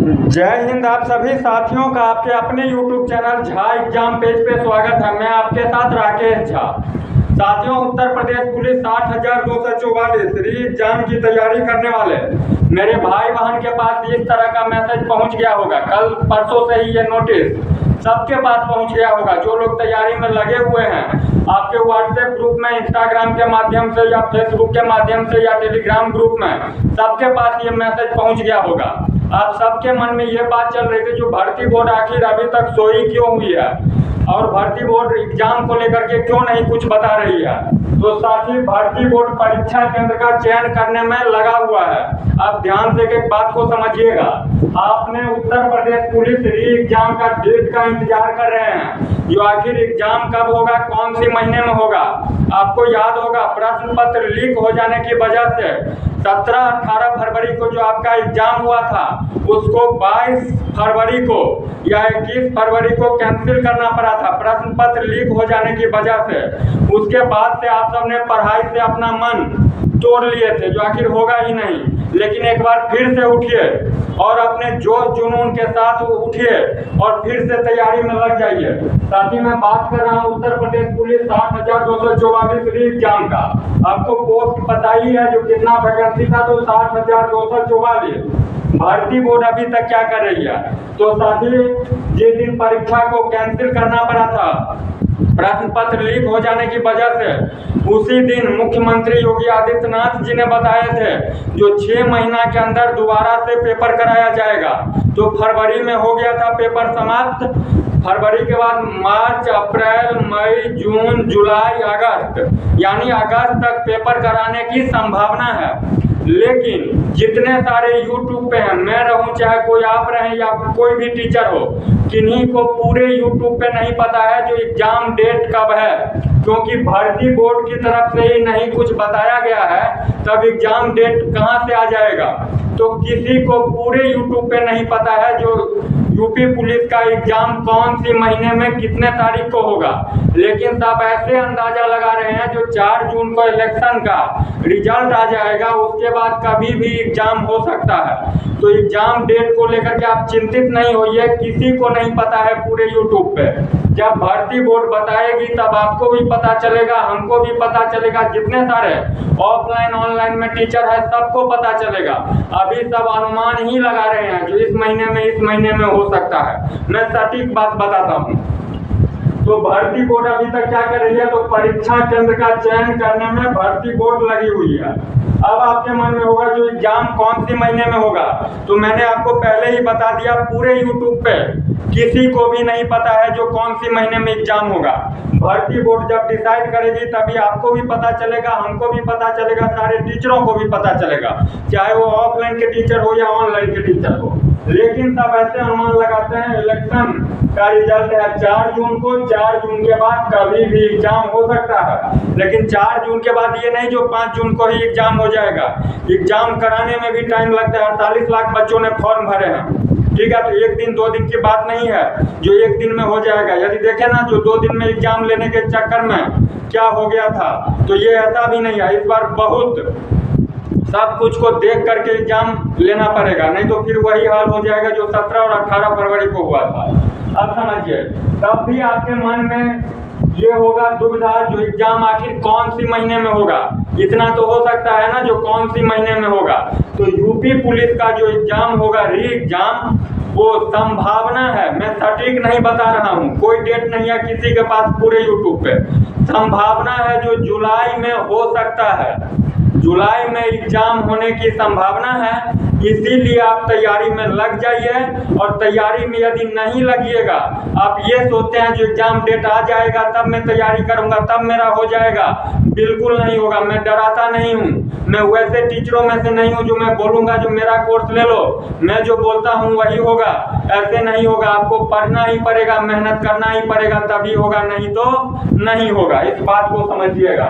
जय हिंद। आप सभी साथियों का आपके अपने YouTube channel Jha exam page पे स्वागत है। मैं आपके साथ राकेश झा। साथियों, उत्तर प्रदेश पुलिस 60,244 री एग्जाम की तैयारी करने वाले मेरे भाई बहन के पास इस तरह का मैसेज पहुंच गया होगा। कल परसों से ही ये नोटिस सबके पास पहुंच गया होगा। जो लोग तैयारी में लगे हुए हैं, आपके व्हाट्सएप ग्रुप में, इंस्टाग्राम के माध्यम से या फेसबुक के माध्यम से या टेलीग्राम ग्रुप में, सबके पास ये मैसेज पहुंच गया होगा। आप सबके मन में ये बात चल रही थी, जो भर्ती बोर्ड आखिर अभी तक सोई क्यों हुई है और भर्ती बोर्ड एग्जाम को लेकर के क्यों नहीं कुछ बता रही है। तो साथी, भर्ती बोर्ड परीक्षा केंद्र का चयन करने में लगा हुआ है। आप ध्यान से एक बात को समझिएगा। आपने उत्तर प्रदेश पुलिस री एग्जाम का डेट का इंतजार कर रहे हैं, जो आखिर एग्जाम कब होगा, कौन सी महीने में होगा। आपको याद होगा, प्रश्न पत्र लीक हो जाने की वजह से 17-18 फरवरी को जो आपका एग्जाम हुआ था, उसको 22 फरवरी को या 21 फरवरी को कैंसिल करना पड़ा था, प्रश्न पत्र लीक हो जाने की वजह से। उसके बाद से आप सबने पढ़ाई से अपना मन तोड़ लिए थे, जो आखिर होगा ही नहीं। लेकिन एक बार फिर से उठिए और अपने जोश जुनून के साथ उठिए और फिर से तैयारी में लग जाइए। साथ ही मैं बात कर रहा हूँ उत्तर प्रदेश पुलिस 60,244 री एग्जाम का। आपको पोस्ट पता ही है जो कितना वैकेंसी था, तो 60,244। भर्ती बोर्ड अभी तक क्या कर रही है। तो साथी, जिस दिन परीक्षा को कैंसिल करना पड़ा था प्रश्न पत्र लीक हो जाने की वजह से, उसी दिन मुख्यमंत्री योगी आदित्यनाथ जी ने बताए थे जो 6 महीना के अंदर दोबारा से पेपर कराया जाएगा। तो फरवरी में हो गया था पेपर समाप्त। फरवरी के बाद मार्च, अप्रैल, मई, जून, जुलाई, अगस्त, यानी अगस्त तक पेपर कराने की संभावना है। लेकिन जितने सारे YouTube पे हैं, मैं रहूं चाहे कोई आप रहें या कोई भी टीचर हो, किन्हीं को पूरे YouTube पे नहीं पता है जो एग्जाम डेट कब है, क्योंकि भर्ती बोर्ड की तरफ से ही नहीं कुछ बताया गया है। तब एग्जाम डेट कहां से आ जाएगा। तो किसी को पूरे YouTube पे नहीं पता है जो यूपी पुलिस का एग्जाम कौन सी महीने में कितने तारीख को होगा। लेकिन सब ऐसे अंदाजा लगा रहे हैं जो 4 जून को इलेक्शन का रिजल्ट आ जाएगा, उसके बाद कभी भी एग्जाम हो सकता है। तो एग्जाम डेट को लेकर के आप चिंतित नहीं होइए, किसी को नहीं पता है पूरे यूट्यूब पे। जब भर्ती बोर्ड बताएगी तब आपको भी पता चलेगा, हमको भी पता चलेगा, जितने सारे ऑफलाइन ऑनलाइन में टीचर है सबको पता चलेगा। अभी सब अनुमान ही लगा रहे हैं जो इस महीने में हो सकता है। मैं सटीक बात बताता हूँ। तो भर्ती बोर्ड अभी तक क्या कर रही है, तो परीक्षा केंद्र का चयन करने में भर्ती बोर्ड लगी हुई है। अब आपके मन में होगा जो एग्जाम कौन सी महीने में होगा, तो मैंने आपको पहले ही बता दिया, पूरे यूट्यूब पे किसी को भी नहीं पता है जो कौन सी महीने में एग्जाम होगा। भर्ती बोर्ड जब डिसाइड करेगी तभी आपको भी पता चलेगा, हमको भी पता चलेगा, सारे टीचरों को भी पता चलेगा, चाहे वो ऑफलाइन के टीचर हो या ऑनलाइन के टीचर हो। लेकिन सब ऐसे अनुमान लगाते हैं, इलेक्शन का रिजल्ट है 4 जून को, 4 जून के बाद कभी भी एग्जाम हो सकता है। लेकिन 4 जून के बाद ये नहीं जो 5 जून को ही एग्जाम हो जाएगा। एग्जाम कराने में भी टाइम लगता है। 48 लाख बच्चों ने फॉर्म भरे हैं, ठीक है। तो 1 दिन 2 दिन की बात नहीं है जो 1 दिन में हो जाएगा। यदि देखें ना, जो 2 दिन में एग्जाम लेने के चक्कर में क्या हो गया था, तो ये ऐसा भी नहीं है। इस बार बहुत सब कुछ को देख करके एग्जाम लेना पड़ेगा, नहीं तो फिर वही हाल हो जाएगा जो 17 और 18 फरवरी को हुआ था। अब समझिए, तब भी आपके मन में ये होगा दुविधा जो एग्जाम आखिर कौन सी महीने में होगा। इतना तो हो सकता है ना जो कौन सी महीने में होगा। तो यूपी पुलिस का जो एग्जाम होगा, री एग्जाम, वो संभावना है, मैं सटीक नहीं बता रहा हूँ, कोई डेट नहीं है किसी के पास पूरे यूट्यूब पे। संभावना है जो जुलाई में हो सकता है, जुलाई में एग्जाम होने की संभावना है। इसीलिए आप तैयारी में लग जाइए। और तैयारी में यदि नहीं लगिएगा, आप ये सोचते हैं जो एग्जाम डेट आ जाएगा तब मैं तैयारी करूंगा, तब मेरा हो जाएगा, बिल्कुल नहीं होगा। मैं डराता नहीं हूँ, मैं वैसे टीचरों में से नहीं हूँ जो मैं बोलूंगा जो मेरा कोर्स ले लो, मैं जो बोलता हूँ वही होगा, ऐसे नहीं होगा। आपको पढ़ना ही पड़ेगा, मेहनत करना ही पड़ेगा, तभी होगा, नहीं तो नहीं होगा। इस बात को समझिएगा।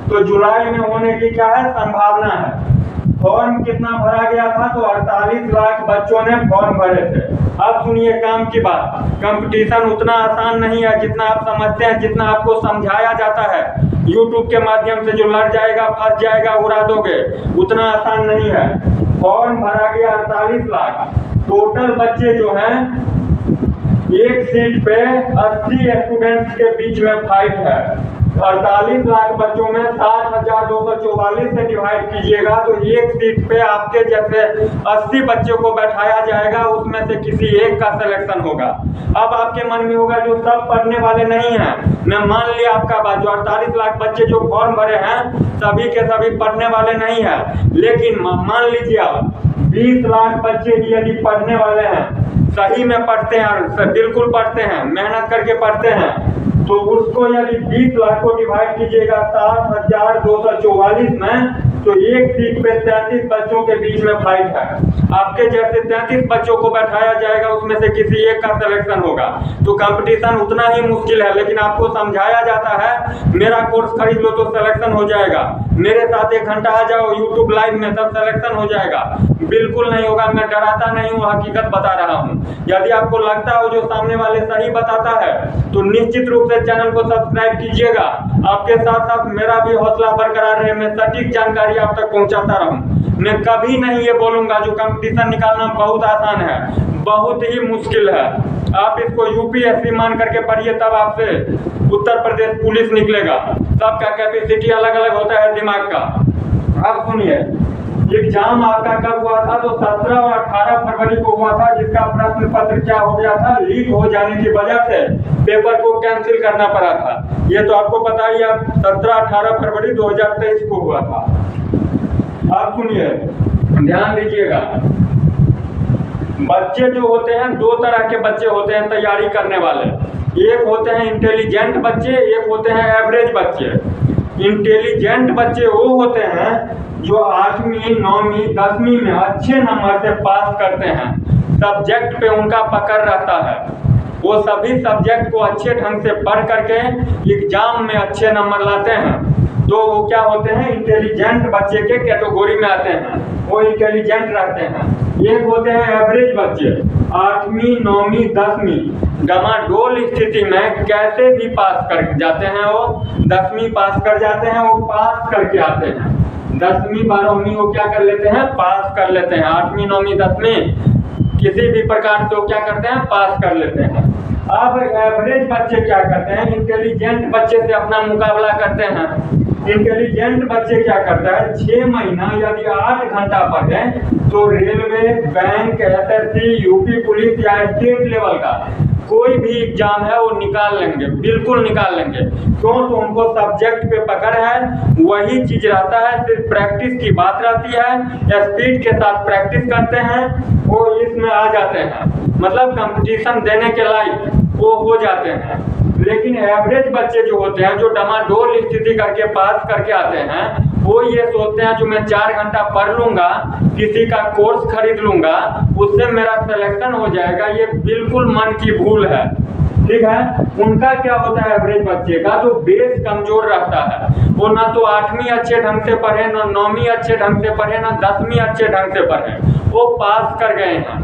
तो जुलाई में होने की क्या है, संभावना है। फॉर्म कितना भरा गया था, तो 48 लाख बच्चों ने फॉर्म भरे थे। अब सुनिए काम की बात, कंपटीशन उतना आसान नहीं है जितना आप समझते हैं, जितना आपको समझाया जाता है यूट्यूब के माध्यम से, जो लड़ जाएगा, फंस जाएगा, उड़ा दोगे, उतना आसान नहीं है। फॉर्म भरा गया 48 लाख, टोटल बच्चे जो हैं एक सीट पे 80 स्टूडेंट्स के बीच में फाइट है। 48 लाख बच्चों में 60,244 से डिवाइड कीजिएगा तो एक सीट पे आपके जैसे 80 बच्चों को बैठाया जाएगा, उसमें से किसी एक का सिलेक्शन होगा। अब आपके मन में होगा जो सब पढ़ने वाले नहीं हैं, मैं मान लिया आपका बात, जो 48 लाख बच्चे जो फॉर्म भरे हैं सभी के सभी पढ़ने वाले नहीं हैं, लेकिन मान लीजिए आप 20 लाख बच्चे यदि पढ़ने वाले हैं, सही में पढ़ते हैं, बिल्कुल पढ़ते हैं, मेहनत करके पढ़ते हैं, तो उसको यदि 20 लाख को डिवाइड कीजिएगा 60,244 में, तो एक सीट पे 33 बच्चों के बीच में फाइट है। आपके जैसे 33 बच्चों को बैठाया जाएगा, उसमें से किसी एक का सिलेक्शन होगा। तो कंपटीशन उतना ही मुश्किल है, लेकिन आपको समझाया जाता है मेरा कोर्स खरीद लो तो सिलेक्शन हो जाएगा, मेरे साथ 1 घंटा आ जाओ यूट्यूब लाइव में तब सिलेक्शन हो जाएगा। बिल्कुल नहीं होगा, मैं डराता नहीं हूँ, हकीकत बता रहा हूँ। यदि आपको लगता हो जो सामने वाले सही बताता है तो निश्चित रूप से चैनल को सब्सक्राइब कीजिएगा। आपके साथ साथ मेरा भी हौसला बरकरार रहे, मैं सटीक जानकारी आप तक पहुंचाता रहूं। मैं कभी नहीं ये बोलूंगा जो कंपटीशन निकालना बहुत आसान है, बहुत ही मुश्किल है। आप इसको यूपीएससी मान करके पढ़िए, तब आपसे उत्तर प्रदेश पुलिस निकलेगा। सबका कैपेसिटी अलग अलग होता है दिमाग का। अब सुनिए, एग्जाम आपका कब हुआ था? तो 17 और 18 फरवरी को हुआ था, जिसका प्रश्न पत्र क्या हो गया था, लीक हो जाने की वजह से पेपर को कैंसिल करना पड़ा था। ये तो आपको पता ही है, 17-18 फरवरी 2023 को हुआ था। आप सुनिए, ध्यान दीजिएगा, बच्चे जो होते हैं 2 तरह के बच्चे होते हैं तैयारी करने वाले। एक होते हैं इंटेलिजेंट बच्चे, एक होते हैं एवरेज बच्चे। इंटेलिजेंट बच्चे वो होते हैं जो 8वीं, 9वीं, 10वीं में अच्छे नंबर से पास करते हैं, सब्जेक्ट पे उनका पकड़ रहता है, वो सभी सब्जेक्ट को अच्छे ढंग से पढ़ करके एग्जाम में अच्छे नंबर लाते हैं। तो वो क्या होते हैं, इंटेलिजेंट बच्चे के कैटेगरी में आते हैं, वो इंटेलिजेंट रहते हैं। एक होते हैं एवरेज बच्चे, 8वीं, 9वीं, 10वीं डमाडोल स्थिति में कैसे भी पास कर जाते हैं, वो 10वीं पास कर जाते हैं, वो पास करके आते हैं। 10वीं 12वीं वो क्या कर लेते हैं, पास कर लेते हैं। 8वीं 9वीं 10वीं किसी भी प्रकार से वो क्या करते हैं, पास कर लेते हैं। अब एवरेज बच्चे क्या करते हैं, इंटेलिजेंट बच्चे से अपना मुकाबला करते हैं। इंटेलिजेंट बच्चे क्या करता है, 6 महीना यदि 8 घंटा पढ़े तो railway, bank, SSC, UP police या स्टेट लेवल का कोई भी एग्जाम है वो निकाल लेंगे, बिल्कुल निकाल लेंगे। क्यों? तो उनको सब्जेक्ट पे पकड़ है, वही चीज रहता है, सिर्फ प्रैक्टिस की बात रहती है, स्पीड के साथ प्रैक्टिस करते हैं, वो इसमें आ जाते हैं, मतलब कंपटीशन देने के लायक वो हो जाते हैं। लेकिन एवरेज बच्चे जो होते हैं, जो डमाडोल स्थिति करके पास करके आते हैं, वो ये सोचते हैं जो मैं 4 घंटा पढ़ लूंगा, किसी का कोर्स खरीद लूंगा, उससे मेरा सिलेक्शन हो जाएगा। ये बिल्कुल मन की भूल है, ठीक है। उनका क्या होता है, एवरेज बच्चे का तो बेस कमजोर रहता है, वो ना तो 8वीं अच्छे ढंग से पढ़े, ना 9वीं अच्छे ढंग से पढ़े, ना 10वीं अच्छे ढंग से पढ़े, वो पास कर गए हैं।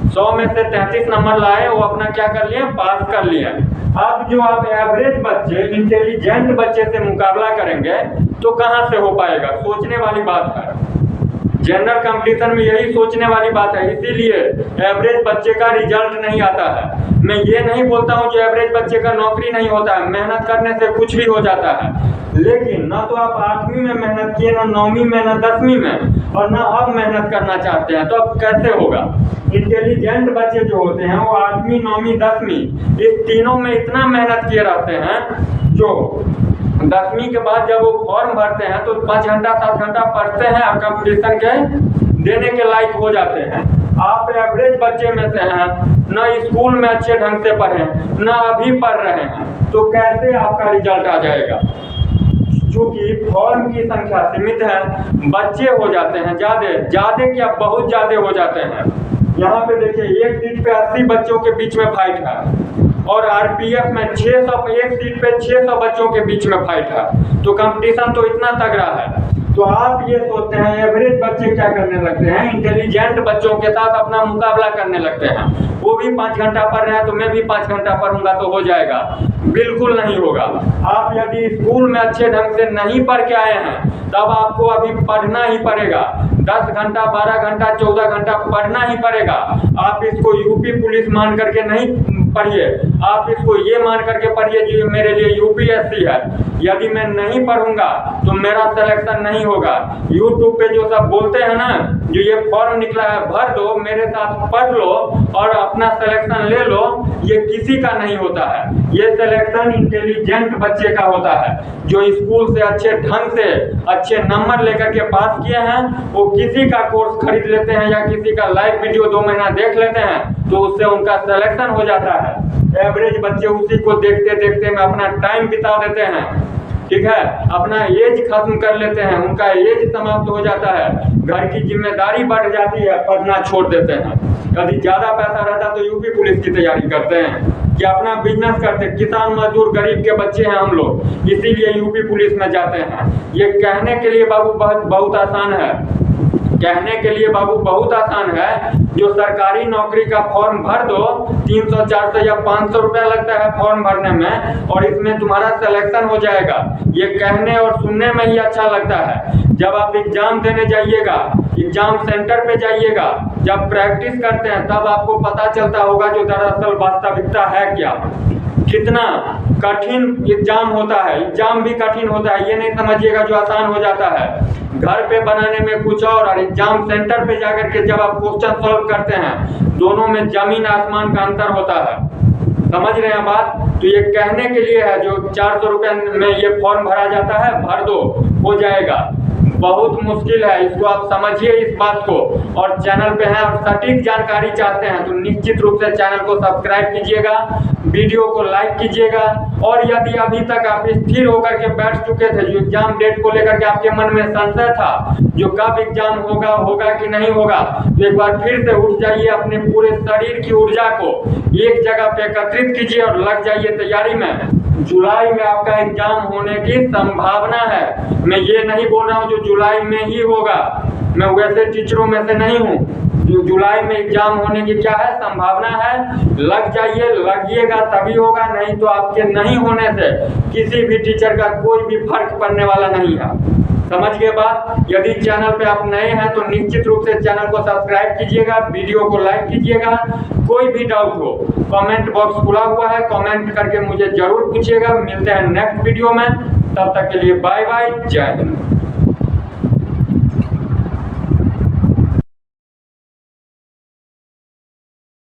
100 में से 33 नंबर लाए, वो अपना क्या कर लिए, पास कर लिए। अब जो आप एवरेज बच्चे इंटेलिजेंट बच्चे से मुकाबला करेंगे तो कहाँ से हो पाएगा, सोचने वाली बात है। जनरल कंपटीशन में यही सोचने वाली बात है, इसीलिए एवरेज बच्चे का रिजल्ट नहीं आता है। मैं ये नहीं बोलता हूँ जो एवरेज बच्चे का नौकरी नहीं होता है, मेहनत करने से कुछ भी हो जाता है, लेकिन ना तो आप 8वीं में मेहनत किए, ना 9वीं में, ना 10वीं में, और ना अब मेहनत करना चाहते हैं, तो अब कैसे होगा। इंटेलिजेंट बच्चे जो होते हैं वो 8वीं, 9वीं, 10वीं इस तीनों में इतना मेहनत किए रहते हैं, जो 10वीं के बाद जब वो फॉर्म भरते हैं तो 5 घंटा 7 घंटा पढ़ते हैं और कंपटीशन के देने के लायक हो जाते हैं। आप एवरेज बच्चे में से हैं, न स्कूल में अच्छे ढंग से पढ़े, न अभी पढ़ रहे हैं, तो कैसे आपका रिजल्ट आ जाएगा। क्योंकि फॉर्म की संख्या सीमित है, बच्चे हो जाते हैं ज्यादा क्या बहुत ज्यादा हो जाते हैं। यहाँ पे देखिए, एक सीट पे 80 बच्चों के बीच में फाइट है, और आरपीएफ में 600, एक सीट पे 600 बच्चों के बीच में फाइट है। तो कंपटीशन तो इतना तगड़ा है। तो आप ये सोचते हैं एवरेज बच्चे क्या करने लगते हैं, इंटेलिजेंट बच्चों के साथ अपना मुकाबला करने लगते हैं। वो भी 5 घंटा पढ़ रहे हैं तो मैं भी 5 घंटा पढ़ूंगा तो हो जाएगा, बिल्कुल नहीं होगा। आप यदि स्कूल में अच्छे ढंग से नहीं पढ़ के आए हैं तब आपको अभी पढ़ना ही पड़ेगा। 10 घंटा, 12 घंटा, 14 घंटा पढ़ना ही पड़ेगा। आप इसको यूपी पुलिस मान करके नहीं पढ़िए, आप इसको ये मान करके पढ़िए जो मेरे लिए यूपीएससी है। यदि मैं नहीं पढ़ूंगा तो मेरा सिलेक्शन नहीं होगा। यूट्यूब पे जो सब बोलते हैं ना, जो ये फॉर्म निकला है भर दो, मेरे साथ पढ़ लो और अपना सिलेक्शन ले लो, ये किसी का नहीं होता है। ये सिलेक्शन इंटेलिजेंट बच्चे का होता है, जो स्कूल से अच्छे ढंग से अच्छे नंबर लेकर के पास किए हैं। वो किसी का कोर्स खरीद लेते हैं या किसी का लाइव वीडियो 2 महीना देख लेते हैं तो उससे उनका सिलेक्शन हो जाता है। एवरेज बच्चे उसी को देखते देखते में अपना टाइम बिता देते हैं, ठीक है, अपना एज खत्म कर लेते हैं, उनका एज समाप्त हो जाता है, घर की जिम्मेदारी बढ़ जाती है, पढ़ना छोड़ देते हैं। यदि ज्यादा पैसा रहता तो यूपी पुलिस की तैयारी करते हैं कि अपना बिजनेस करते। किसान मजदूर गरीब के बच्चे हैं हम लोग, इसीलिए यूपी पुलिस में जाते हैं। ये कहने के लिए बाबू बहुत आसान है, कहने के लिए बाबू बहुत आसान है। जो सरकारी नौकरी का फॉर्म भर दो, 300, 400 या 500 रुपया लगता है फॉर्म भरने में, और इसमें तुम्हारा सिलेक्शन हो जाएगा। ये कहने और सुनने में ही अच्छा लगता है। जब आप एग्जाम देने जाइएगा, एग्जाम सेंटर पे जाइएगा, जब प्रैक्टिस करते हैं तब आपको पता चलता होगा जो दरअसल वास्तविकता है क्या। कितना कठिन एग्जाम होता है, एग्जाम भी कठिन होता है। ये नहीं समझिएगा जो आसान हो जाता है। घर पे बनाने में कुछ और एग्जाम सेंटर पे जाकर के जब आप क्वेश्चन सॉल्व करते हैं, दोनों में जमीन आसमान का अंतर होता है। समझ रहे हैं बात? तो ये कहने के लिए है, जो 400 रुपये में ये फॉर्म भरा जाता है, भर दो, हो जाएगा। बहुत मुश्किल है, इसको आप समझिए इस बात को। और चैनल पे हैं और सटीक जानकारी चाहते हैं तो निश्चित रूप से चैनल को सब्सक्राइब कीजिएगा, वीडियो को लाइक कीजिएगा। और यदि अभी तक आप स्थिर होकर के बैठ चुके थे, जो एग्जाम डेट को लेकर के आपके मन में संशय था, जो कब एग्जाम होगा कि नहीं होगा, तो एक बार फिर से उठ जाइए, अपने पूरे शरीर की ऊर्जा को एक जगह पे एकत्रित कीजिए और लग जाइए तैयारी में। जुलाई में आपका एग्जाम होने की संभावना है। मैं ये नहीं बोल रहा हूँ जो जुलाई में ही होगा, मैं वैसे टीचरों में से नहीं हूँ। जो जुलाई में एग्जाम होने की क्या है संभावना है, लग जाइए, लगिएगा तभी होगा, नहीं तो आपके नहीं होने से किसी भी टीचर का कोई भी फर्क पड़ने वाला नहीं है। समझ गए बात? यदि चैनल पे आप नए हैं तो निश्चित रूप से चैनल को सब्सक्राइब कीजिएगा, वीडियो को लाइक कीजिएगा। कोई भी डाउट हो, कमेंट बॉक्स खुला हुआ है, कमेंट करके मुझे जरूर पूछिएगा। मिलते हैं नेक्स्ट वीडियो में, तब तक के लिए बाय बाय, जय हिंद।